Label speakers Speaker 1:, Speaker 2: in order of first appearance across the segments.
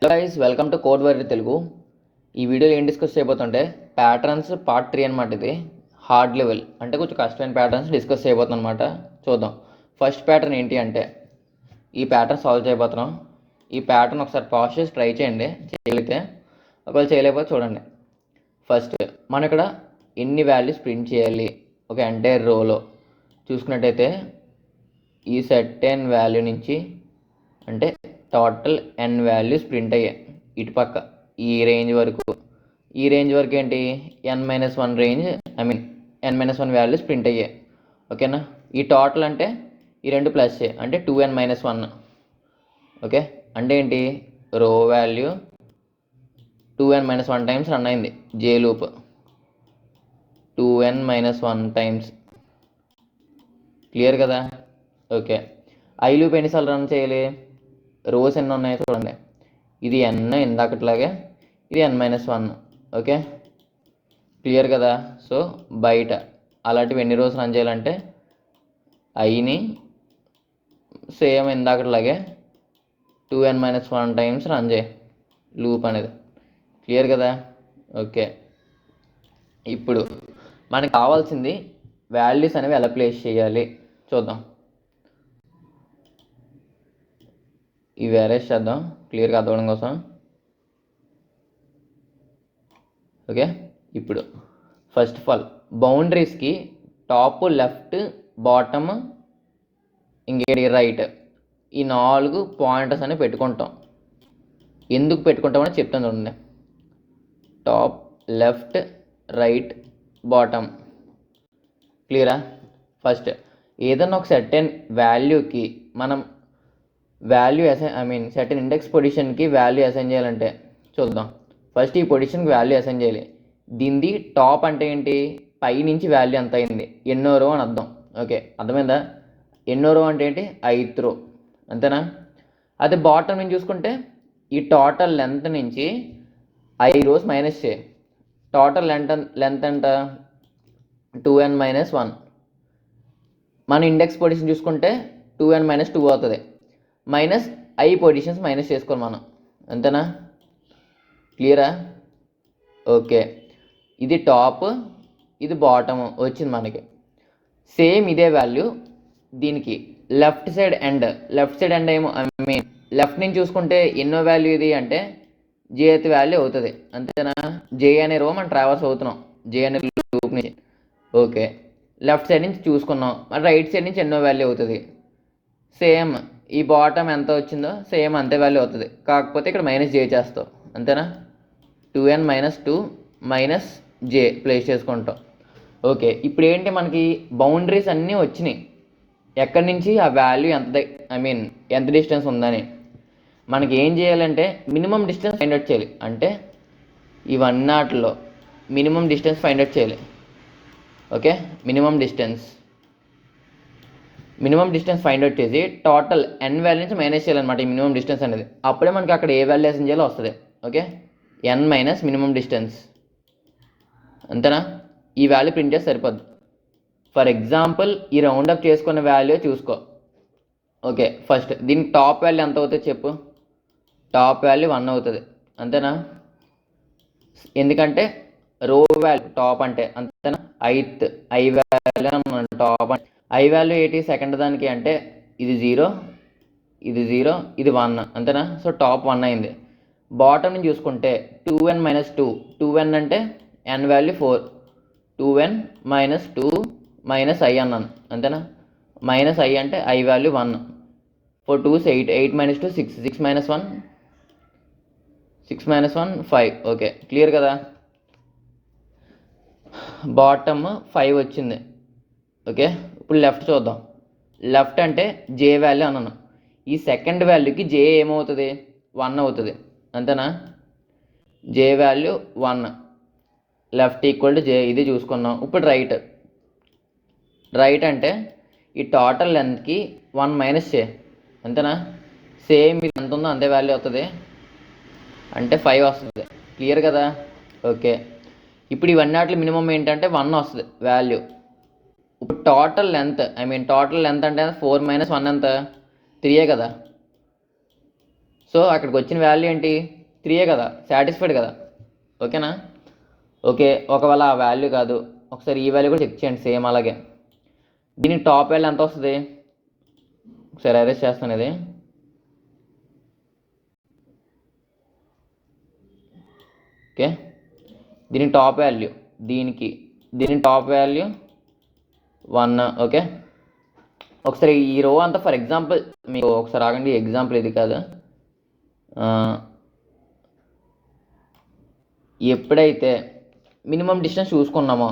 Speaker 1: Hello guys, welcome to code worry Telugu. ఈ వీడియోలో ఏం డిస్కస్ చేయబోతుంటే ప్యాటర్న్స్ పార్ట్ 3 అనమాట. ఇది హార్డ్ లెవెల్ అంటే కొంచెం కష్టమైన ప్యాటర్న్స్ డిస్కస్ చేయబోతున్నాం అనమాట. చూద్దాం. ఫస్ట్ ప్యాటర్న్ ఏంటి అంటే ఈ ప్యాటర్న్ సాల్వ్ చేయబోతున్నాం. ఈ ప్యాటర్న్ ఒకసారి పాజ్ చేసి ట్రై చేయండి చేయగలిగితే. ఒకవేళ చేయలేకపోతే చూడండి. ఫస్ట్ మనం ఇక్కడ ఎన్ని వాల్యూస్ ప్రింట్ చేయాలి ఒక ఎంటైర్ రోలో చూసుకున్నట్టయితే ఈ సెట్ వాల్యూ నుంచి అంటే టోటల్ n వాల్యూస్ ప్రింట్ అయ్యాయి ఇటుపక్క ఈ రేంజ్ వరకు ఏంటి n-1 range n-1 values print అయ్యాయి. ఓకేనా? ఈ టోటల్ అంటే ఈ రెండు ప్లస్ అంటే 2n-1. ఓకే, అంటే ఏంటి రో వాల్యూ 2n-1 టైమ్స్ రన్ అయింది జే లూప్ 2n-1 టైమ్స్. క్లియర్ కదా? ఓకే, ఐ లూప్ ఎన్నిసార్లు రన్ చేయాలి? రోస్ ఎన్ని ఉన్నాయి చూడండి. ఇది n ఇందాకట్లాగే, ఇది n-1. ఓకే, క్లియర్ కదా? సో బయట అలాంటివి ఎన్ని రోస్ రన్ చేయాలంటే ఐని సేమ్ ఇందాకట్లాగే 2n-1 టైమ్స్ రన్ చేయి లూప్ అనేది. క్లియర్ కదా? ఓకే, ఇప్పుడు మనకు కావాల్సింది వాల్యూస్ అనేవి ఎలా ప్లేస్ చేయాలి చూద్దాం. ఇవి అరేంజ్ చేద్దాం క్లియర్గా అర్థం కోసం. ఓకే, ఇప్పుడు ఫస్ట్ ఆఫ్ ఆల్ బౌండరీస్కి టాప్, లెఫ్ట్, బాటమ్, ఇంకేటి రైట్, ఈ 4 పాయింటర్స్ అని పెట్టుకుంటాం. ఎందుకు పెట్టుకుంటామని చెప్తాను చూడండి. Top, left, right, bottom. క్లియరా? ఫస్ట్ ఏదన్నా ఒక సర్టెన్ వాల్యూకి మనం వాల్యూ సర్టెన్ ఇండెక్స్ పొజిషన్కి వాల్యూ అసైన్ చేయాలంటే చూద్దాం. ఫస్ట్ ఈ పొజిషన్కి వాల్యూ అసైన్ చేయాలి. దీనిది టాప్ అంటే ఏంటి? పై నుంచి వాల్యూ ఎంత అయింది, ఎన్నో రో అని అర్థం. ఓకే, అర్థమైందా? ఎన్నో రో అంటే ఏంటి? 8th రో, అంతేనా? అదే బాటమ్ నుంచి చూసుకుంటే ఈ టోటల్ లెంత్ నుంచి 5 రోస్ మైనస్ చేయి. టోటల్ లెంత్ ఎంత? 2n-1. మన ఇండెక్స్ పొజిషన్ చూసుకుంటే 2n-2 అవుతుంది. మైనస్ ఐ పొజిషన్స్ మైనస్ చేసుకోవాలి మనం, అంతేనా? క్లియరా? ఓకే, ఇది టాప్, ఇది బాటమ్ వచ్చింది మనకి. సేమ్ ఇదే వాల్యూ దీనికి లెఫ్ట్ సైడ్ ఎండ్ ఏమో లెఫ్ట్ నుంచి చూసుకుంటే ఎన్నో వాల్యూ ఇది అంటే jth వాల్యూ అవుతుంది, అంతేనా? జే అనే రో మనం ట్రావర్స్ అవుతున్నాం జే అనే లూప్ నుంచి. ఓకే, లెఫ్ట్ సైడ్ నుంచి చూసుకున్నాం, రైట్ సైడ్ నుంచి ఎన్నో వాల్యూ అవుతుంది. సేమ్ ఈ బాటమ్ ఎంత వచ్చిందో సేమ్ అంతే వాల్యూ అవుతుంది, కాకపోతే ఇక్కడ మైనస్ జే చేస్తావు, అంతేనా? 2n-2 మైనస్ జే ప్లేస్ చేసుకుంటాం. ఓకే, ఇప్పుడు ఏంటి మనకి బౌండరీస్ అన్నీ వచ్చినాయి. ఎక్కడి నుంచి ఆ వాల్యూ ఎంత డిస్టెన్స్ ఉందని మనకి ఏం చేయాలంటే మినిమం డిస్టెన్స్ ఫైండ్ అవుట్ చేయాలి. అంటే ఇవన్నాటిలో మినిమం డిస్టెన్స్ ఫైండ్ అవుట్ చేయాలి. Okay, minimum distance find out చేసి టోటల్ n వాల్యూ నుంచి మైనస్ చేయాలన్నమాట ఈ మినిమం డిస్టెన్స్ అనేది. అప్పుడే మనకి అక్కడ ఏ వాల్యూ అసైన్ చేయాలో వస్తుంది. Okay, n minus minimum distance, అంతేనా? ఈ వాల్యూ ప్రింట్ చేస్తే సరిపోద్ది. ఫర్ ఎగ్జాంపుల్ ఈ రౌండ్ అప్ చేసుకున్న వాల్యూ చూసుకో. ఓకే, ఫస్ట్ దీనికి టాప్ వాల్యూ ఎంత అవుతుంది చెప్పు? టాప్ వాల్యూ 1 అవుతుంది, అంతేనా? ఎందుకంటే రో వాల్యూ టాప్ అంటే, అంతేనా? ఐ వాల్యూ టాప్ అంటే ఐ వాల్యూ ఏంటి సెకండ్ దానికి అంటే ఇది 0, ఇది 1, అంతేనా? సో టాప్ 1 అయింది. బాటమ్ నుంచి చూసుకుంటే 2n-2, 2n అంటే n value 4, 2n-2 minus I అన్నాను, అంతేనా? మైనస్ ఐ అంటే ఐ వాల్యూ 1, 4 2 8, 8-2 6, 6-1 5. ఓకే, క్లియర్ కదా? బాటమ్ 5 వచ్చింది. ఓకే, ఇప్పుడు లెఫ్ట్ చూద్దాం. లెఫ్ట్ అంటే జే వాల్యూ అన్నాను. ఈ సెకండ్ వాల్యూకి జే ఏమవుతుంది? 1 అవుతుంది, అంతేనా? J value 1, left equal to J, ఇది చూసుకున్నాం. ఇప్పుడు రైట్ అంటే ఈ టోటల్ లెంత్కి 1 మైనస్ చే, అంతేనా? సేమ్ ఇది ఎంత ఉందో అంతే వాల్యూ అవుతుంది, అంటే 5 వస్తుంది. క్లియర్ కదా? ఓకే, ఇప్పుడు ఇవన్నీ మినిమం ఏంటంటే 1 వస్తుంది వాల్యూ. ఇప్పుడు టోటల్ లెంత్ అంటే 4 - 1 ఎంత? 3 కదా? సో అక్కడికి వచ్చిన వాల్యూ ఏంటి 3 కదా, సాటిస్ఫైడ్ కదా. ఓకేనా? ఓకే, ఒకవేళ ఆ వాల్యూ కాదు, ఒకసారి ఈ వాల్యూ కూడా చెక్ చేయండి సేమ్ అలాగే. దీనికి టాప్ వాల్యూ ఎంత వస్తుంది? ఒకసారి అరెస్ట్ చేస్తాను ఇది. ఓకే, దీనికి టాప్ వాల్యూ, దీని టాప్ వాల్యూ 1. ఓకే, ఒకసారి ఈ రో అంతా ఫర్ ఎగ్జాంపుల్ మీకు ఒకసారి ఆగండి, ఎగ్జాంపుల్ ఇది కాదు. ఎప్పుడైతే మినిమం డిస్టెన్స్ చూసుకున్నామో,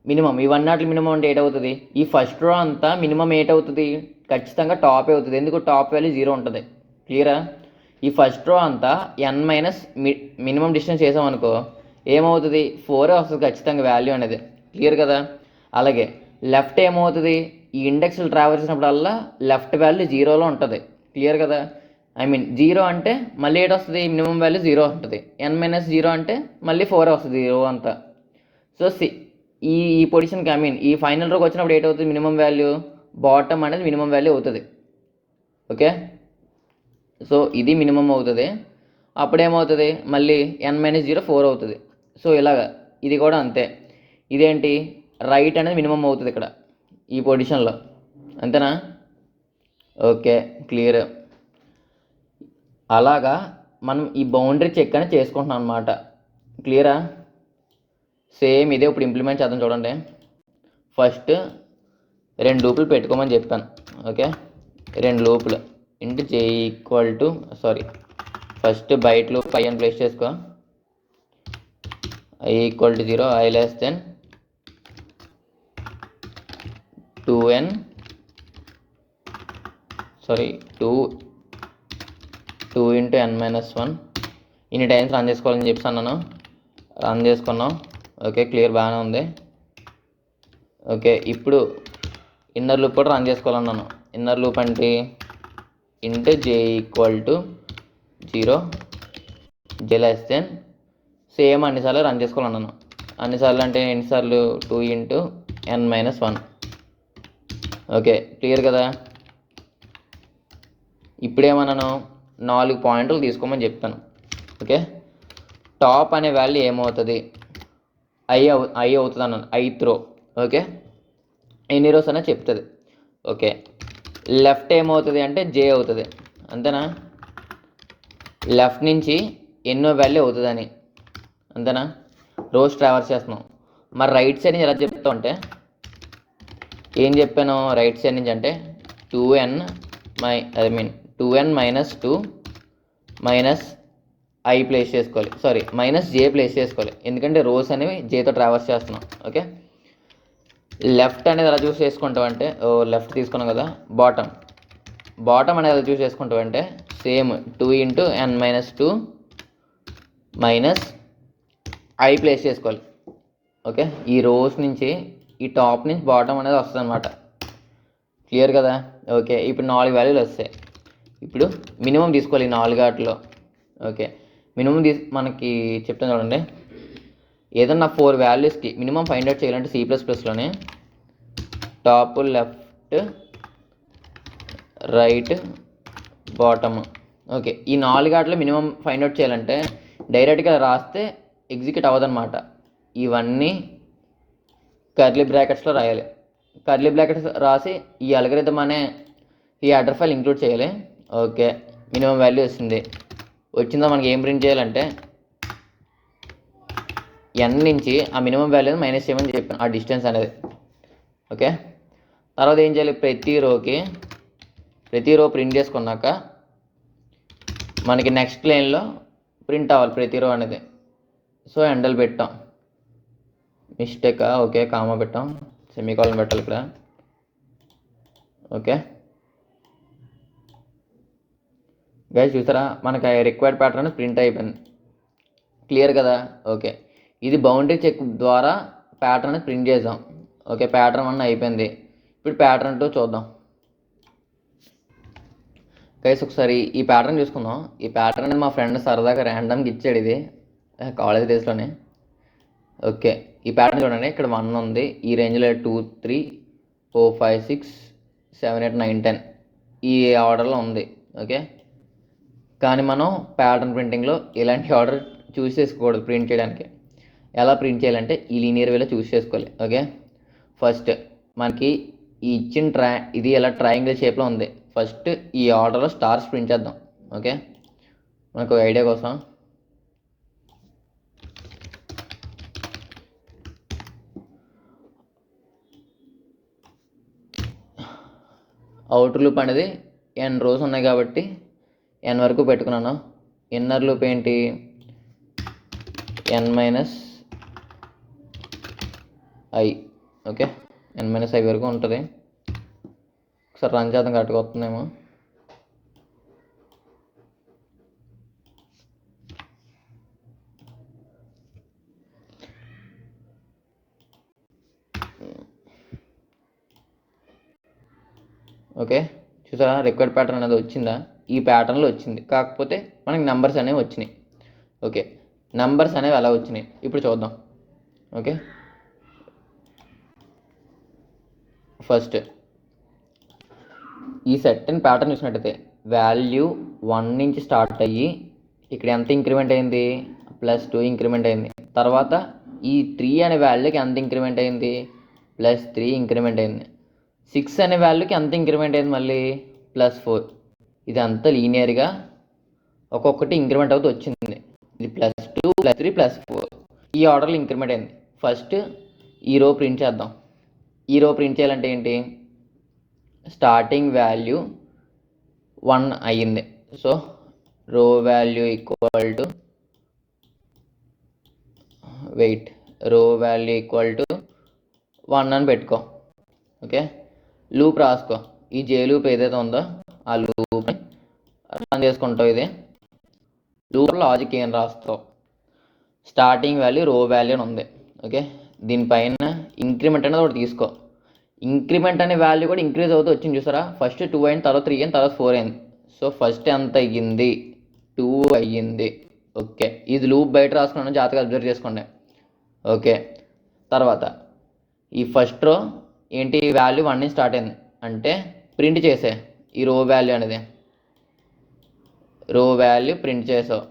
Speaker 1: మినిమం ఇవన్నీ వాటి మినిమం అంటే 8 అవుతుంది. ఈ ఫస్ట్ రో అంతా మినిమం 8 అవుతుంది, ఖచ్చితంగా టాప్ అవుతుంది. ఎందుకు? టాప్ వాల్యూ 0 ఉంటుంది. క్లియరా? ఈ ఫస్ట్ రో అంతా n మైనస్ మినిమం డిస్టెన్స్ చేసామనుకో ఏమవుతుంది? 4 వస్తుంది ఖచ్చితంగా వాల్యూ అనేది. క్లియర్ కదా? అలాగే లెఫ్ట్ ఏమవుతుంది? ఈ ఇండెక్స్లు ట్రావెల్ చేసినప్పుడల్లా లెఫ్ట్ వాల్యూ 0లో ఉంటుంది. క్లియర్ కదా? ఐ మీన్ 0 అంటే మళ్ళీ 8 వస్తుంది, మినిమం వాల్యూ 0 ఉంటుంది. n-0 అంటే మళ్ళీ 4 వస్తుంది రో అంతా. సో ఈ పొజిషన్కి ఐ మీన్ ఈ ఫైనల్ రోకి వచ్చినప్పుడు 8 అవుతుంది మినిమం వాల్యూ, బాటమ్ అనేది మినిమం వాల్యూ అవుతుంది. ఓకే, సో ఇది మినిమం అవుతుంది. అప్పుడేమవుతుంది? మళ్ళీ n-0 4 అవుతుంది. సో ఇలాగా ఇది కూడా అంతే. ఇదేంటి? రైట్ అనేది మినిమం అవుతుంది ఇక్కడ ఈ పొజిషన్లో. అంతేనా? Okay, clear. అలాగా మనం ఈ బౌండరీ చెక్ అనేది చేసుకుంటున్నాం అనమాట. క్లియరా? సేమ్ ఇదే ఇప్పుడు ఇంప్లిమెంట్ చేద్దాం చూడండి. ఫస్ట్ 2 లూపులు పెట్టుకోమని చెప్పాను. ఓకే, 2 లూపులు int j equal to first బయట లూప్ i అని ప్లేస్ చేసుకో. i equal to 0, i less than 2n 2 into n-1 ఇన్ని టైమ్స్ రన్ చేసుకోవాలని చెప్పి అన్నాను. రన్ చేసుకున్నాం. ఓకే, క్లియర్, బాగానే ఉంది. ఓకే, ఇప్పుడు ఇన్నర్ లూప్ కూడా రన్ చేసుకోవాలన్నాను. ఇన్నర్ లూప్ అంటే into j equal to 0, j less then same అన్నిసార్లు రన్ చేసుకోవాలన్నాను. అన్నిసార్లు అంటే ఎన్నిసార్లు? 2 ఇంటూ n-1. ఓకే, క్లియర్ కదా? ఇప్పుడేమన్నాను? 4 పాయింట్లు తీసుకోమని చెప్తాను. ఓకే, టాప్ అనే వాల్యూ ఏమవుతుంది? ఐ అవుతుంది అన్నాను, ith రో. ఓకే, ఎన్ని రోస్ అనేది చెప్తుంది. ఓకే, లెఫ్ట్ ఏమవుతుంది అంటే j అవుతుంది. అంతేనా? లెఫ్ట్ నుంచి ఎన్నో వాల్యూ అవుతుందని. అంతేనా? రోస్ ట్రావర్స్ చేస్తున్నాం. మరి రైట్ సైడ్ నుంచి ఎలా చెప్తాం అంటే ఏం చెప్పాను? రైట్ సైడ్ నుంచి అంటే 2n minus 2 minus i place చేసుకోవాలి, మైనస్ j ప్లేస్ చేసుకోవాలి. ఎందుకంటే రోస్ అనేవి jతో ట్రావర్స్ చేస్తున్నాం. ఓకే, లెఫ్ట్ అనేది ఎలా చూస్ చేసుకుంటాం అంటే లెఫ్ట్ తీసుకున్నాం కదా, బాటమ్ అనేది ఎలా చూస్ చేసుకుంటాం అంటే same 2 into n-2 minus i place చేసుకోవాలి. ఓకే, ఈ రోస్ నుంచి ఈ టాప్ నుంచి బాటమ్ అనేది వస్తుంది అనమాట. క్లియర్ కదా? ఓకే, ఇప్పుడు 4 వాల్యూలు వస్తాయి. ఇప్పుడు మినిమం తీసుకోవాలి 4 వాటిలో. ఓకే, మినిమం మనకి చెప్తాను చూడండి. ఏదన్నా 4 వాల్యూస్కి మినిమం ఫైండ్ అవుట్ చేయాలంటే C++లోనే top, left, right, bottom. Okay, ఈ 4 వాటిలో మినిమం ఫైండ్ అవుట్ చేయాలంటే డైరెక్ట్గా రాస్తే ఎగ్జిక్యూట్ అవ్వదన్నమాట. ఇవన్నీ కర్లీ బ్రాకెట్స్లో రాయాలి. కర్లీ బ్రాకెట్స్ రాసి ఈ అల్గరిథం అనే ఈ హెడర్ ఫైల్ ఇంక్లూడ్ చేయాలి. ఓకే, మినిమం వాల్యూ వచ్చిందో మనకి ఏం ప్రింట్ చేయాలంటే n నుంచి ఆ మినిమం వాల్యూని మైనస్ చేయమని చెప్పాను, ఆ డిస్టెన్స్ అనేది. ఓకే, తర్వాత ఏం చేయాలి? ప్రతి రో ప్రింట్ చేసుకున్నాక మనకి నెక్స్ట్ లైన్లో ప్రింట్ అవ్వాలి ప్రతి రో అనేది. సో ఎండల్ పెట్టాం, మిస్టేకా? ఓకే, కామా పెట్టాం, సెమీకోలన్ పెట్టాలి ఇక్కడ. ఓకే గైస్, చూసారా? మనకి రిక్వైర్డ్ ప్యాటర్న్ ప్రింట్ అయిపోయింది. క్లియర్ కదా? ఓకే, ఇది బౌండరీ చెక్ ద్వారా ప్యాటర్న్ ప్రింట్ చేద్దాం. ఓకే, ప్యాటర్న్ 1 అయిపోయింది. ఇప్పుడు ప్యాటర్న్ 2 చూద్దాం. గైస్, ఒకసారి ఈ ప్యాటర్న్ చూసుకుందాం. ఈ ప్యాటర్న్ అనేది మా ఫ్రెండ్ సరదాగా ర్యాండమ్గా ఇచ్చాడు, ఇది కాలేజ్ డేస్లోనే. ఓకే, ఈ ప్యాటర్న్ చూడండి, ఇక్కడ 1 ఉంది, ఈ రేంజ్లో 2 3 4 5 6 7 8 9 10 ఈ ఆర్డర్లో ఉంది. ఓకే, కానీ మనం ప్యాటర్న్ ప్రింటింగ్లో ఇలాంటి ఆర్డర్ చూస్ చేసుకోకూడదు ప్రింట్ చేయడానికి. ఎలా ప్రింట్ చేయాలంటే ఈ లీనియర్ వేలో చూస్ చేసుకోవాలి. ఓకే, ఫస్ట్ మనకి ఈ ఇచ్చిన ఇది ఎలా ట్రయాంగిల్ షేప్లో ఉంది. ఫస్ట్ ఈ ఆర్డర్లో స్టార్స్ ప్రింట్ చేద్దాం. ఓకే, మనకు ఐడియా కోసం అవుటర్ లూప్ అనేది n రోస్ ఉన్నాయి కాబట్టి n వరకు పెట్టుకున్నాను. ఇన్నర్ లూప్ ఏంటి, n minus i. Okay, n minus i వరకు ఉంటుంది. ఒకసారి రన్ చేద్దాం, కరెక్ట్గా వస్తుందేమో. ఓకే, చూసారా రిక్వైర్డ్ ప్యాటర్న్ అనేది వచ్చిందా? ఈ ప్యాటర్న్లో వచ్చింది, కాకపోతే మనకి నెంబర్స్ అనేవి వచ్చినాయి. ఓకే, నెంబర్స్ అనేవి ఎలా వచ్చినాయి ఇప్పుడు చూద్దాం. ఓకే, ఫస్ట్ ఈ సెట్టింగ్ ప్యాటర్న్ చూసినట్టయితే వాల్యూ 1 నుంచి స్టార్ట్ అయ్యి ఇక్కడ ఎంత ఇంక్రిమెంట్ అయింది, +2 ఇంక్రిమెంట్ అయింది. తర్వాత ఈ 3 అనే వాల్యూకి ఎంత ఇంక్రిమెంట్ అయింది, +3 ఇంక్రిమెంట్ అయింది. 6 అనే వాల్యూకి ఎంత ఇంక్రిమెంట్ అయింది, మళ్ళీ +4. ఇదంతా లీనియర్గా ఒక్కొక్కటి ఇంక్రిమెంట్ అవుతూ వచ్చింది. ఇది +2 +3 +4 ఈ ఆర్డర్లో ఇంక్రిమెంట్ అయింది. ఫస్ట్ ఈ రో ప్రింట్ చేద్దాం. ఈ రో ప్రింట్ చేయాలంటే ఏంటి, స్టార్టింగ్ వాల్యూ 1 అయ్యింది. సో రో వాల్యూ ఈక్వల్ టు రో వాల్యూ ఈక్వల్ టు 1 అని పెట్టుకో. ఓకే, లూప్ రాసుకో. ఈ జే లూప్ ఏదైతే ఉందో ఆ లూప్ని రన్ చేసుకుంటావు. ఇది లూప్ లాజిక్ ఏం రాస్తావు, స్టార్టింగ్ వాల్యూ రో వాల్యూ అని ఉంది. ఓకే, దీనిపైన ఇంక్రిమెంట్ అనేది ఒకటి తీసుకో. ఇంక్రిమెంట్ అనే వాల్యూ కూడా ఇంక్రీజ్ అవుతూ వచ్చింది చూసారా. ఫస్ట్ 2 అయింది, తర్వాత 3 అయింది, తర్వాత 4 అయింది. సో ఫస్ట్ ఎంత అయ్యింది, 2 అయ్యింది. ఓకే, ఇది లూప్ బయట రాసుకున్నాను, జాగ్రత్తగా అబ్జర్వ్ చేసుకోండి. ఓకే, తర్వాత ఈ ఫస్ట్ రో ఏంటి, వాల్యూ 1 నుంచి స్టార్ట్ అయింది అంటే ప్రింట్ చేసే ఈ రో వాల్యూ అనేది, రో వాల్యూ ప్రింట్ చేసావు.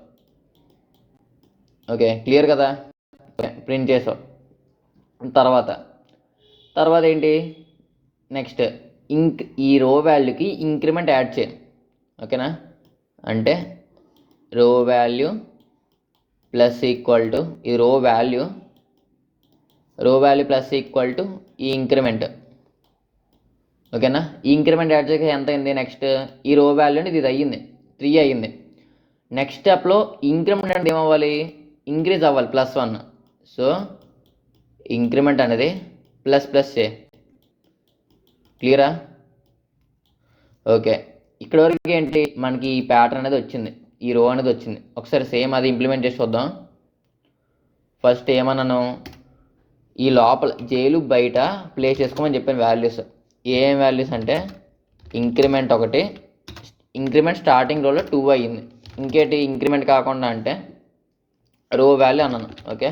Speaker 1: ఓకే, క్లియర్ కదా. ఓకే, ప్రింట్ చేసావు. తర్వాత ఏంటి, నెక్స్ట్ ఈ రో వాల్యూకి ఇంక్రిమెంట్ యాడ్ చేయి. ఓకేనా, అంటే రో వాల్యూ ప్లస్ ఈక్వల్ టు ఈ రో వాల్యూ ప్లస్ ఈక్వల్ టు ఈ ఇంక్రిమెంట్. ఓకేనా, ఈ ఇంక్రిమెంట్ యాడ్ చేసి ఎంత అయింది, నెక్స్ట్ ఈ రో వాల్యూ అనేది ఇది అయ్యింది, 3 అయ్యింది. నెక్స్ట్ స్టెప్లో ఇంక్రిమెంట్ అనేది ఏమవ్వాలి, ఇంక్రీజ్ అవ్వాలి, +1. సో ఇంక్రిమెంట్ అనేది ప్లస్ చే. క్లియరా. ఓకే, ఇక్కడ వరకు ఏంటి, మనకి ఈ ప్యాటర్న్ అనేది వచ్చింది, ఈ రో అనేది వచ్చింది. ఒకసారి సేమ్ అది ఇంప్లిమెంట్ చేసి చూద్దాం. ఫస్ట్ ఏమన్నాను, ఈ లోపల జైలు బయట ప్లేస్ చేసుకోమని చెప్పాను వాల్యూస్. ఏం వాల్యూస్ అంటే ఇంక్రిమెంట్ ఒకటి, ఇంక్రిమెంట్ స్టార్టింగ్ రోలో 2 అయ్యింది. ఇంకేంటి ఇంక్రిమెంట్ కాకుండా అంటే రో వాల్యూ అన్నాను. ఓకే,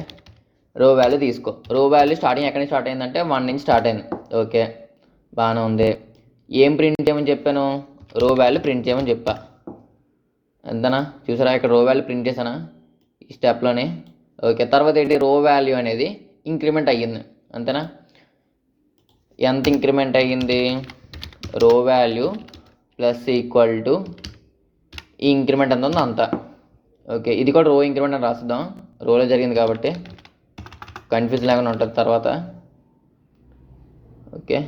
Speaker 1: రో వాల్యూ తీసుకో. రో వాల్యూ స్టార్టింగ్ ఎక్కడి నుంచి స్టార్ట్ అయిందంటే 1 నుంచి స్టార్ట్ అయింది. ఓకే, బాగానే ఉంది. ఏం ప్రింట్ చేయమని చెప్పాను, రో వాల్యూ ప్రింట్ చేయమని చెప్పా. ఎంతనా చూసారా, ఇక్కడ రో వాల్యూ ప్రింట్ చేశానా ఈ స్టెప్లోనే. ఓకే, తర్వాత ఏంటి, రో వాల్యూ అనేది ఇంక్రిమెంట్ అయ్యింది, అంతేనా. ఎంత ఇంక్రిమెంట్ అయ్యింది, రో వాల్యూ ప్లస్ ఈక్వల్ టు ఈ ఇంక్రిమెంట్ ఎంత ఉందో అంత. ఓకే, ఇది కూడా రో ఇంక్రిమెంట్ అని రాసిద్దాం, రోలో జరిగింది కాబట్టి కన్ఫ్యూజ్ లేకుండా ఉంటుంది తర్వాత. ఓకే,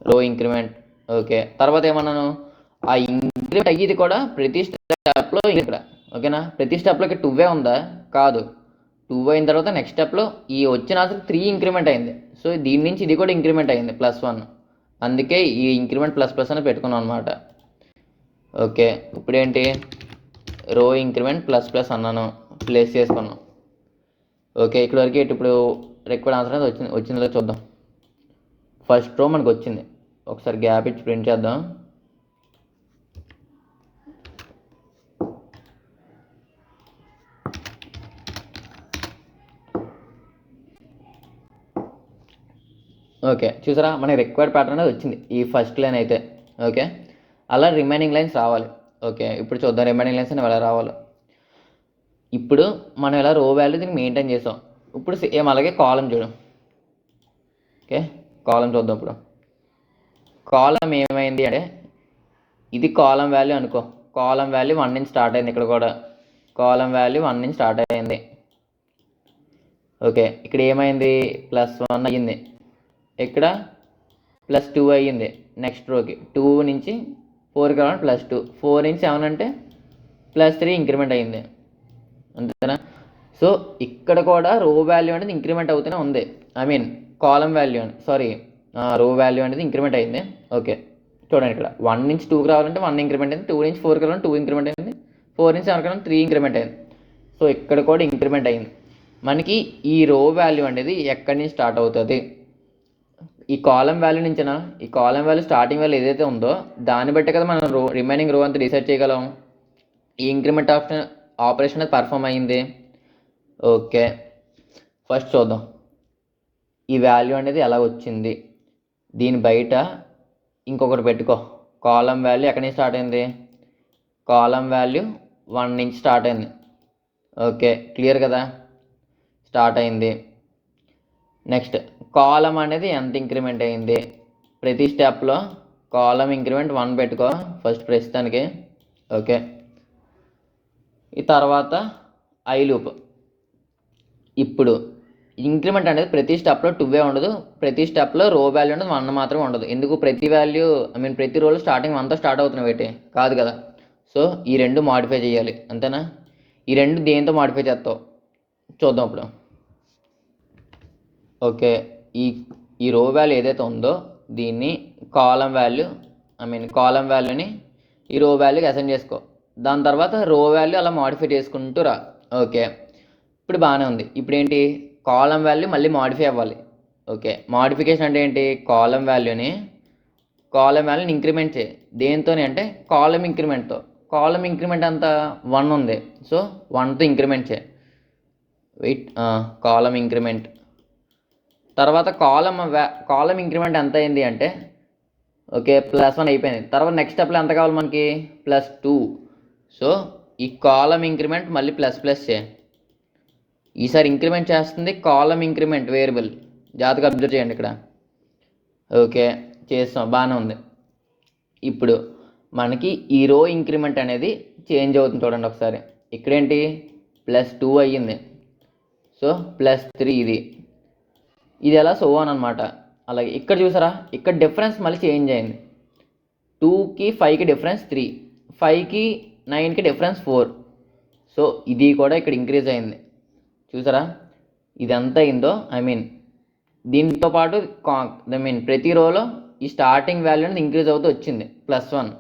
Speaker 1: రో ఇంక్రిమెంట్. ఓకే, తర్వాత ఏమన్నాను, ఆ ఇంక్రిమెంట్ అయ్యేది కూడా ప్రతి స్టెప్లో ఇక్కడ. ఓకేనా, ప్రతి స్టెప్లోకి 2 ఉందా, కాదు. 2 అయిన తర్వాత నెక్స్ట్ స్టెప్లో ఈ వచ్చిన ఆన్సర్ 3 ఇంక్రిమెంట్ అయింది. సో దీని నుంచి ఇది కూడా ఇంక్రిమెంట్ అయింది, +1. అందుకే ఈ ఇంక్రిమెంట్ ++ అని పెట్టుకున్నాం అనమాట. ఓకే, ఇప్పుడేంటి, రో ఇంక్రిమెంట్ ++ అన్నాను, ప్లేస్ చేసుకున్నాం. ఓకే, ఇక్కడ వరకు ఇప్పుడు రిక్వైర్డ్ ఆన్సర్ అనేది వచ్చిందో చూద్దాం. ఫస్ట్ రో మనకు వచ్చింది, ఒకసారి గ్యాప్ ఇచ్చి ప్రింట్ చేద్దాం. ఓకే, చూసారా మనకి రిక్వైర్డ్ ప్యాటర్న్ అనేది వచ్చింది ఈ ఫస్ట్ లైన్ అయితే. ఓకే, అలా రిమైనింగ్ లైన్స్ రావాలి. ఓకే, ఇప్పుడు చూద్దాం రిమైనింగ్ లైన్స్ ఎలా రావాలో. ఇప్పుడు మనం ఇలా రో వాల్యూ దీన్ని మెయింటైన్ చేసాం. ఇప్పుడు సేమ్ అలాగే కాలం చూడు. ఓకే, కాలం చూద్దాం. ఇప్పుడు కాలం ఏమైంది అంటే ఇది కాలం వాల్యూ అనుకో. కాలం వాల్యూ 1 నుంచి స్టార్ట్ అయింది. ఇక్కడ కూడా కాలం వాల్యూ 1 నుంచి స్టార్ట్ అయింది. ఓకే, ఇక్కడ ఏమైంది +1 అయ్యింది, ఇక్కడ +2 అయ్యింది. నెక్స్ట్ రోకి 2 నుంచి 4కి రావడం +2, 4 నుంచి 7 అంటే +3 ఇంక్రిమెంట్ అయ్యింది. అంతేనా? సో ఇక్కడ కూడా రో వాల్యూ అనేది ఇంక్రిమెంట్ అవుతూనే ఉంది. ఐ మీన్ కాలం వాల్యూ రో వాల్యూ అనేది ఇంక్రిమెంట్ అయింది. ఓకే, చూడండి ఇక్కడ 1 నుంచి 2కి రావాలంటే 1 ఇంక్రిమెంట్ అయింది, 2 నుంచి 4కి రావాలంటే 2 ఇంక్రిమెంట్ అయింది, 4 నుంచి 7కి రావాలంటే 3 ఇంక్రిమెంట్ అయింది. సో ఇక్కడ కూడా ఇంక్రిమెంట్ అయింది. మనకి ఈ రో వాల్యూ అనేది ఎక్కడి నుంచి స్టార్ట్ అవుతుంది? ఈ కాలం వాల్యూ నుంచేనా? ఈ కాలం వాల్యూ స్టార్టింగ్ వాల్యూ ఏదైతే ఉందో దాన్ని బట్టే కదా మనం రిమైనింగ్ రో అంతా డిసైడ్ చేయగలం. ఈ ఇంక్రిమెంట్ ఆపరేషన్ అది పర్ఫామ్ అయ్యింది. ఓకే, ఫస్ట్ చూద్దాం ఈ వాల్యూ అనేది ఎలా వచ్చింది. దీని బయట ఇంకొకటి పెట్టుకో. కాలం వాల్యూ ఎక్కడి నుంచి స్టార్ట్ అయింది? కాలం వాల్యూ 1 నుంచి స్టార్ట్ అయింది. ఓకే, క్లియర్ కదా? స్టార్ట్ అయింది. నెక్స్ట్ కాలం అనేది ఎంత ఇంక్రిమెంట్ అయింది? ప్రతి స్టెప్లో కాలం ఇంక్రిమెంట్ 1 పెట్టుకో ఫస్ట్ ప్రస్తుతానికి. ఓకే, ఈ తర్వాత ఐ లూప్. ఇప్పుడు ఇంక్రిమెంట్ అనేది ప్రతి స్టెప్లో 2 ఉండదు, ప్రతి స్టెప్లో రో వాల్యూ అనేది 1 మాత్రమే ఉండదు. ఎందుకు? ప్రతి వాల్యూ ప్రతి రోలో స్టార్టింగ్ 1తో స్టార్ట్ అవుతున్నాయి ఏంటి? కాదు కదా. సో ఈ రెండు మాడిఫై చేయాలి, అంతేనా? ఈ రెండు దేంతో మాడిఫై చేస్తావు చూద్దాం ఇప్పుడు. ఓకే, ఈ రో వాల్యూ ఏదైతే ఉందో దీన్ని కాలం వాల్యూని ఈ రో వాల్యూకి అసైన్ చేసుకో. దాని తర్వాత రో వాల్యూ అలా మాడిఫై చేసుకుంటూ రా. ఓకే, ఇప్పుడు బాగానే ఉంది. ఇప్పుడు ఏంటి? కాలం వాల్యూ మళ్ళీ మాడిఫై అవ్వాలి. ఓకే, మాడిఫికేషన్ అంటే ఏంటి? కాలం వాల్యూని ఇంక్రిమెంట్ చేయి. దేంతోనే అంటే కాలం ఇంక్రిమెంట్తో. కాలం ఇంక్రిమెంట్ అంతా 1 ఉంది, సో 1తో ఇంక్రిమెంట్ చేయి. కాలం ఇంక్రిమెంట్ తర్వాత కాలం ఇంక్రిమెంట్ ఎంత అయింది అంటే ఓకే +1 అయిపోయింది. తర్వాత నెక్స్ట్ స్టెప్లో ఎంత కావాలి మనకి? +2. సో ఈ కాలం ఇంక్రిమెంట్ మళ్ళీ ప్లస్ చేయి. ఈసారి ఇంక్రిమెంట్ చేస్తుంది కాలం ఇంక్రిమెంట్ వేరియబుల్. జాగ్రత్తగా అబ్జర్వ్ చేయండి ఇక్కడ. ఓకే, చేస్తాం, బాగానే ఉంది. ఇప్పుడు మనకి ఈ రో ఇంక్రిమెంట్ అనేది చేంజ్ అవుతుంది. చూడండి ఒకసారి. ఇక్కడేంటి? +2 అయ్యింది, సో +3 ఇది ఎలా సోవాన్ అనమాట. అలాగే ఇక్కడ చూసారా, ఇక్కడ డిఫరెన్స్ మళ్ళీ చేంజ్ అయింది. 2కి 5కి డిఫరెన్స్ 3, 5కి 9కి డిఫరెన్స్ 4. సో ఇది కూడా ఇక్కడ ఇంక్రీజ్ అయింది. చూసారా ఇది ఎంత అయిందో? దీంతో పాటు ప్రతి రోలో ఈ స్టార్టింగ్ వాల్యూ అనేది ఇంక్రీజ్ అవుతూ వచ్చింది +1.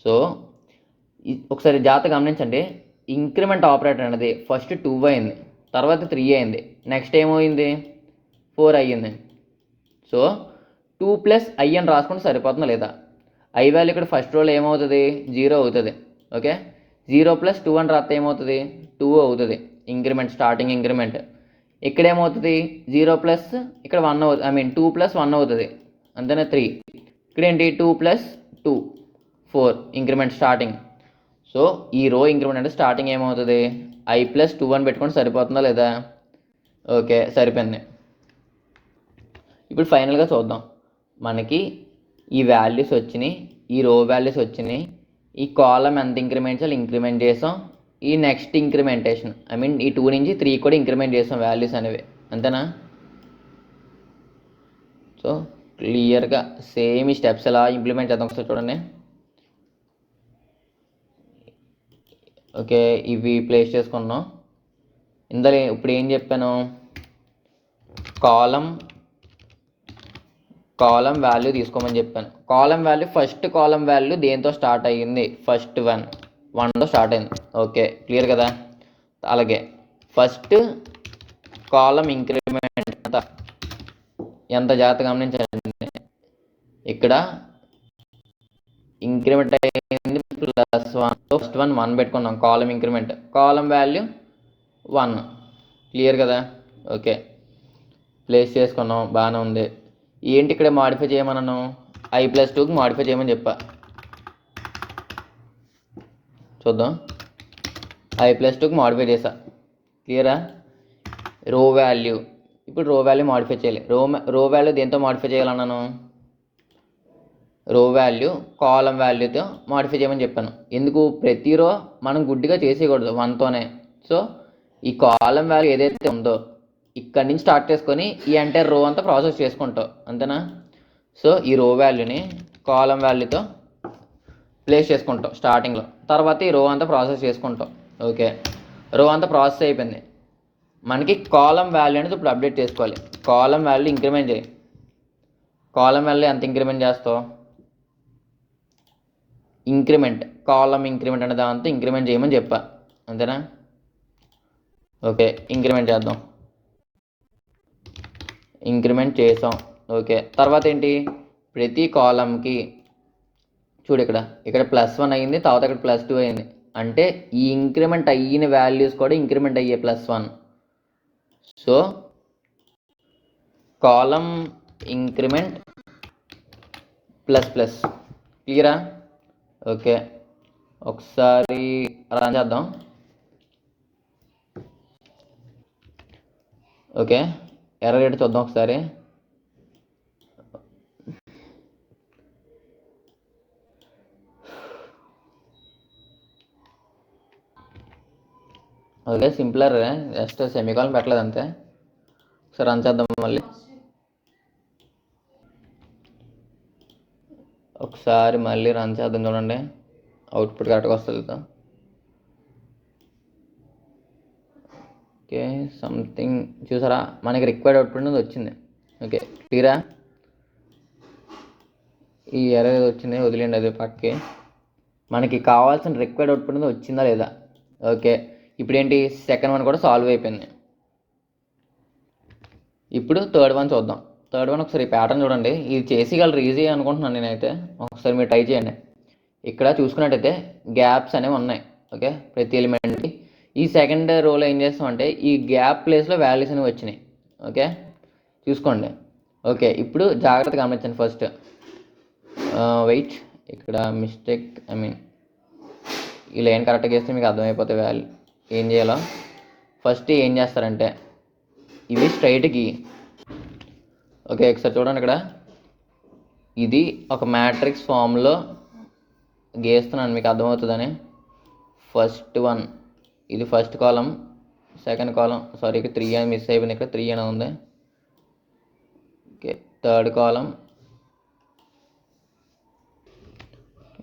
Speaker 1: సో ఒకసారి జాగ్రత్తగా గమనించండి. ఇంక్రిమెంట్ ఆపరేటర్ అనేది ఫస్ట్ 2 అయింది, తర్వాత 3 అయింది, నెక్స్ట్ ఏమైంది? 4 అయ్యింది. సో 2 + i అని రాసుకుంటే సరిపోతుందా లేదా? ఐ వాల్యూ ఇక్కడ ఫస్ట్ రోలో ఏమవుతుంది? 0 అవుతుంది. ఓకే, 0 + 2 అని రాస్తే ఏమవుతుంది? 2 అవుతుంది ఇంక్రిమెంట్, స్టార్టింగ్ ఇంక్రిమెంట్. ఇక్కడ ఏమవుతుంది? 0 ప్లస్ ఇక్కడ 1 అవుతుంది, 2 + 1 అవుతుంది, అంతేనా? 3. ఇక్కడ ఏంటి? 2 + 2 4 ఇంక్రిమెంట్ స్టార్టింగ్. సో ఈ రో ఇంక్రిమెంట్ అంటే స్టార్టింగ్ ఏమవుతుంది? i + 2 అని పెట్టుకుంటే సరిపోతుందా లేదా? ఓకే, సరిపోయింది. ఇప్పుడు ఫైనల్గా చూద్దాం. మనకి ఈ వాల్యూస్ వచ్చినాయి, ఈ రో వాల్యూస్ వచ్చినాయి, ఈ కాలం ఎంత ఇంక్రిమెంట్ చేయాలి ఇంక్రిమెంట్ చేసాం. ఈ నెక్స్ట్ ఇంక్రిమెంటేషన్ ఈ 2 నుంచి 3 కూడా ఇంక్రిమెంట్ చేసాం వాల్యూస్ అనేవి, అంతేనా? సో క్లియర్గా సేమ్ ఈ స్టెప్స్ ఎలా ఇంప్లిమెంట్ చేద్దాం ఒకసారి చూడండి. ఓకే, ఇవి ప్లేస్ చేసుకున్నాం. ఇందులో ఇప్పుడు ఏం చెప్పాను? కాలం వాల్యూ తీసుకోమని చెప్పాను. Column value first column value దేంతో స్టార్ట్ అయ్యింది? ఫస్ట్ 1తో స్టార్ట్ అయింది. ఓకే, క్లియర్ కదా? అలాగే ఫస్ట్ కాలం ఇంక్రిమెంట్ ఎంత జాగ్రత్తగా గమనించండి. ఇక్కడ ఇంక్రిమెంట్ అయింది +1, ఫస్ట్ 1 పెట్టుకున్నాం. కాలం ఇంక్రిమెంట్, కాలం వాల్యూ 1, క్లియర్ కదా? ఓకే, ప్లేస్ చేసుకున్నాం, బాగానే ఉంది. ఏంటి ఇక్కడ మాడిఫై చేయమన్నాను? i + 2కి మాడిఫై చేయమని చెప్పా. చూద్దాం. i+2కి మాడిఫై చేసా. క్లియరా? రో వాల్యూ, ఇప్పుడు రో వాల్యూ మాడిఫై చేయాలి. రో వాల్యూ దేంతో మాడిఫై చేయాలన్నాను? రో వాల్యూ కాలం వాల్యూతో మాడిఫై చేయమని చెప్పాను. ఎందుకు? ప్రతి రో మనం గుడ్డిగా చేసేయకూడదు 1తోనే. సో ఈ కాలం వాల్యూ ఏదైతే ఉందో ఇక్కడి నుంచి స్టార్ట్ చేసుకొని ఈ ఎంటైర్ రో అంతా ప్రాసెస్ చేసుకుంటావు, అంతేనా? సో ఈ రో వాల్యూని కాలం వాల్యూతో ప్లేస్ చేసుకుంటాం స్టార్టింగ్లో, తర్వాత ఈ రో అంతా ప్రాసెస్ చేసుకుంటాం. ఓకే, రో అంతా ప్రాసెస్ అయిపోయింది. మనకి కాలం వాల్యూ అనేది ఇప్పుడు అప్డేట్ చేసుకోవాలి. కాలం వాల్యూ ఇంక్రిమెంట్ చేయి. కాలం వాల్యూ ఎంత ఇంక్రిమెంట్ చేస్తావు? ఇంక్రిమెంట్, కాలం ఇంక్రిమెంట్ అనే దాంతో ఇంక్రిమెంట్ చేయమని చెప్పా, అంతేనా? ఓకే, ఇంక్రిమెంట్ చేద్దాం. ఇంక్రిమెంట్ చేసాం. ఓకే, తర్వాత ఏంటి? ప్రతి కాలంకి చూడు, ఇక్కడ +1 అయ్యింది, తర్వాత ఇక్కడ +2 అయింది. అంటే ఈ ఇంక్రిమెంట్ అయిన వాల్యూస్ కూడా ఇంక్రిమెంట్ అయ్యే +1. సో కాలం ఇంక్రిమెంట్ ++. క్లియరా? ఓకే, ఒకసారి రన్ చేద్దాం. ఓకే, ఎర్రర్ రేట్ చూద్దాం ఒకసారి. ఓకే, సింపులర్, జస్ట్ సెమీకాలన్ పెట్టలేదు అంతే. ఒకసారి రన్ చేద్దాం మళ్ళీ. ఒకసారి మళ్ళీ రన్ చేద్దాం, చూడండి అవుట్పుట్ కరెక్ట్గా వస్తుంది. ఓకే, సంథింగ్ చూసారా, మనకి రిక్వైర్డ్ అవుట్పుట్ అనేది వచ్చింది. ఓకే, క్లియరా? ఈ ఎర్రర్ వచ్చింది, వదిలేండి అది పక్కకి. మనకి కావాల్సిన రిక్వైర్డ్ అవుట్పుట్ అనేది వచ్చిందా లేదా? ఓకే, ఇప్పుడు ఏంటి? సెకండ్ వన్ కూడా సాల్వ్ అయిపోయింది. ఇప్పుడు థర్డ్ వన్ చూద్దాం. థర్డ్ వన్ ఒకసారి ఈ ప్యాటర్న్ చూడండి. ఇది చేసేయగలరు ఈజీ అనుకుంటున్నాను నేనైతే. ఒకసారి మీరు ట్రై చేయండి. ఇక్కడ చూసుకున్నట్టయితే గ్యాప్స్ అనేవి ఉన్నాయి. ఓకే, ప్రతి ఎలిమెంట్కి. ఈ సెకండ్ రోలో ఏం చేస్తామంటే ఈ గ్యాప్ ప్లేస్లో వాల్యూస్ అనేవి వచ్చినాయి. ఓకే, చూసుకోండి. ఓకే, ఇప్పుడు జాగ్రత్తగా గమనించండి. ఫస్ట్ వెయిట్, ఇక్కడ మిస్టేక్, ఈ లైన్ కరెక్ట్గా వేస్తే మీకు అర్థమైపోతే వాల్యూ ఏం చేయాలో. ఫస్ట్ ఏం చేస్తారంటే ఇవి స్ట్రైట్కి. ఓకే, ఒకసారి చూడండి. ఇక్కడ ఇది ఒక మ్యాట్రిక్స్ ఫామ్లో గీస్తున్నాను, మీకు అర్థమవుతుందని. ఫస్ట్ వన్, ఇది first column. Second column, sorry ఇక్కడ 3 అని మిస్ అయిపోయింది, ఇక్కడ 3 అని ఉంది. Okay, third column.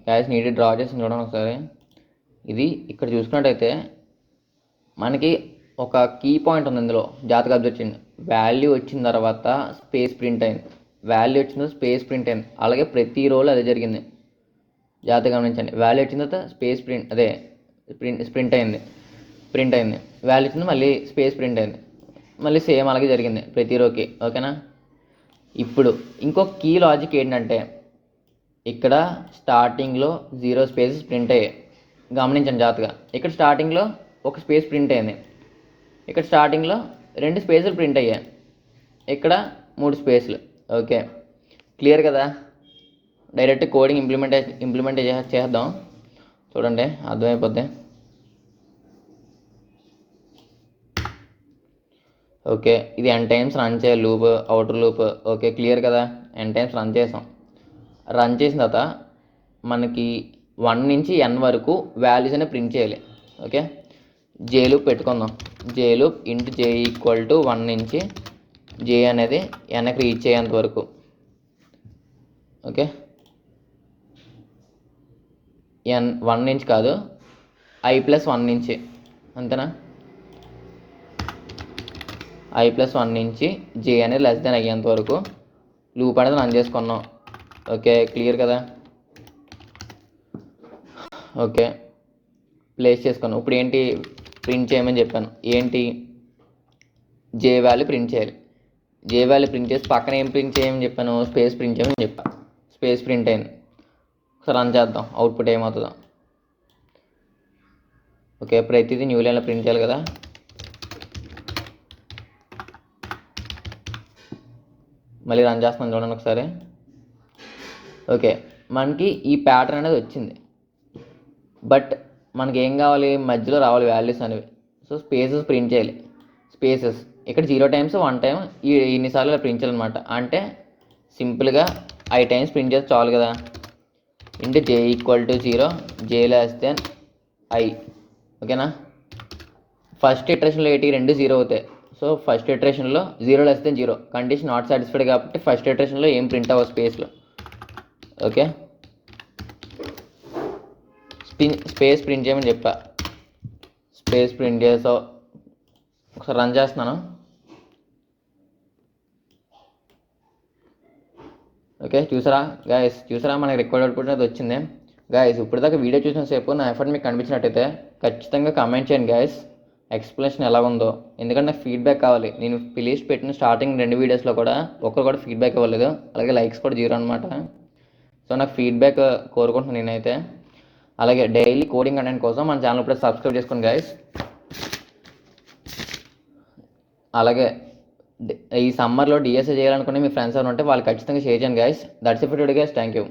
Speaker 1: గ్యాస్ నీట్ డ్రా చేసి చూడండి ఒకసారి. ఇది ఇక్కడ చూసుకున్నట్టయితే మనకి ఒక కీ పాయింట్ ఉంది ఇందులో, జాగ్రత్తగా అబ్జర్వ్ చేయండి. వాల్యూ వచ్చిన తర్వాత స్పేస్ ప్రింట్ అయింది, వాల్యూ వచ్చిన తర్వాత స్పేస్ ప్రింట్ అయింది. అలాగే ప్రతి రోలో అదే జరిగింది, జాగ్రత్తగా గమనించండి. వాల్యూ వచ్చిన తర్వాత స్పేస్ ప్రింట్, అదే ప్రింట్ అయింది. వాల్యూ వచ్చింది, మళ్ళీ స్పేస్ ప్రింట్ అయింది, మళ్ళీ సేమ్ అలాగే జరిగింది ప్రతి రోకి. ఓకేనా? ఇప్పుడు ఇంకొక కీ లాజిక్ ఏంటంటే ఇక్కడ స్టార్టింగ్లో 0 స్పేసెస్ ప్రింట్ అయ్యాయి, గమనించండి జాగ్రత్తగా. ఇక్కడ స్టార్టింగ్లో ఒక స్పేస్ ప్రింట్ అయింది, ఇక్కడ స్టార్టింగ్లో 2 స్పేసులు ప్రింట్ అయ్యాయి, ఇక్కడ 3 స్పేసులు. ఓకే, క్లియర్ కదా? డైరెక్ట్ కోడింగ్ ఇంప్లిమెంట్ చేద్దాం, చూడండి అర్థమైపోద్ది. ఓకే, ఇది n టైమ్స్ రన్ చేయాలి loop, outer loop. Okay, clear కదా? n టైమ్స్ రన్ చేసాం. రన్ చేసిన తర్వాత మనకి 1 నుంచి n వరకు వాల్యూస్ అనేవి ప్రింట్ చేయాలి. ఓకే, జే లూప్ పెట్టుకుందాం. J loop int J equal to 1 నుంచి జే అనేది nకి రీచ్ అయ్యేంత వరకు. ఓకే, n1 నుంచి కాదు, i+1 నుంచి, అంతేనా? i+1 నుంచి జే అనేది లెస్ దెన్ అయ్యేంత వరకు లూప్ అనేది రన్ చేసుకున్నాం. ఓకే, క్లియర్ కదా? ఓకే, ప్లేస్ చేసుకున్నాం. ఇప్పుడు ఏంటి ప్రింట్ చేయమని చెప్పాను, ఏంటి? జే వాల్యూ ప్రింట్ చేయాలి. జే వాల్యూ ప్రింట్ చేసి పక్కన ఏం ప్రింట్ చేయమని చెప్పాను? స్పేస్ ప్రింట్ చేయమని చెప్పాను. స్పేస్ ప్రింట్ అయింది. ఒకసారి రన్ చేద్దాం, అవుట్పుట్ ఏమవుతుందో. ఓకే, ప్రతిదీ న్యూ లైన్లో ప్రింట్ చేయాలి కదా. మళ్ళీ రన్ చేస్తున్నాను చూడండి ఒకసారి. ఓకే, మనకి ఈ ప్యాటర్న్ అనేది వచ్చింది. బట్ మనకి ఏం కావాలి, మధ్యలో రావాలి వాల్యూస్ అనేవి. సో స్పేసెస్ ప్రింట్ చేయాలి. స్పేసెస్ ఇక్కడ 0 టైమ్స్ 1 టైం ఇన్నిసార్లు ఇలా ప్రింట్ చేయాలన్నమాట. అంటే సింపుల్గా I టైమ్స్ ప్రింట్ చేస్తే చాలు కదా. Int j equal to 0, j less than I. ఓకేనా. ఫస్ట్ ఇటరేషన్లో ఏంటి, 2 0 అవుతాయి. సో ఫస్ట్ ఇటరేషన్లో 0 less than 0 condition not satisfied కాబట్టి ఫస్ట్ ఇటరేషన్లో ఏం ప్రింట్ అవ్వదు స్పేస్లో. ఓకే, స్పేస్ ప్రింట్ చేయమని చెప్పా. స్పేస్ ప్రింట్ చేసావు. ఒకసారి రన్ చేస్తున్నాను. ఓకే, చూసారా గాయస్, చూసారా మనకి రికార్డ్ అవుట్పుట్ అనేది వచ్చింది. గాయస్ ఇప్పుడు దాకా వీడియో చూసిన సేపు నా ఎఫర్ట్ మీకు కనిపించినట్టయితే ఖచ్చితంగా కామెంట్ చేయండి గాయస్, ఎక్స్ప్లెనేషన్ ఎలా ఉందో. ఎందుకంటే నాకు ఫీడ్బ్యాక్ కావాలి. నేను ప్లేలిస్ట్ పెట్టిన స్టార్టింగ్ 2 వీడియోస్లో కూడా ఒక్కరు కూడా ఫీడ్బ్యాక్ ఇవ్వలేదు. అలాగే లైక్స్ కూడా 0 అనమాట. సో నాకు ఫీడ్బ్యాక్ కోరుకుంటున్నాను నేనైతే. అలాగే డైలీ కోడింగ్ కంటెంట్ కోసం మన ఛానల్ ఇప్పుడు సబ్స్క్రైబ్ చేసుకోండి గాయస్. అలాగే ఈ సమ్మర్లో డిఎస్ఏ చేయాలనుకుని మీ ఫ్రెండ్స్ ఎవరు ఉంటే వాళ్ళు ఖచ్చితంగా షేర్ చేయండి guys. That's it for today guys. Thank you.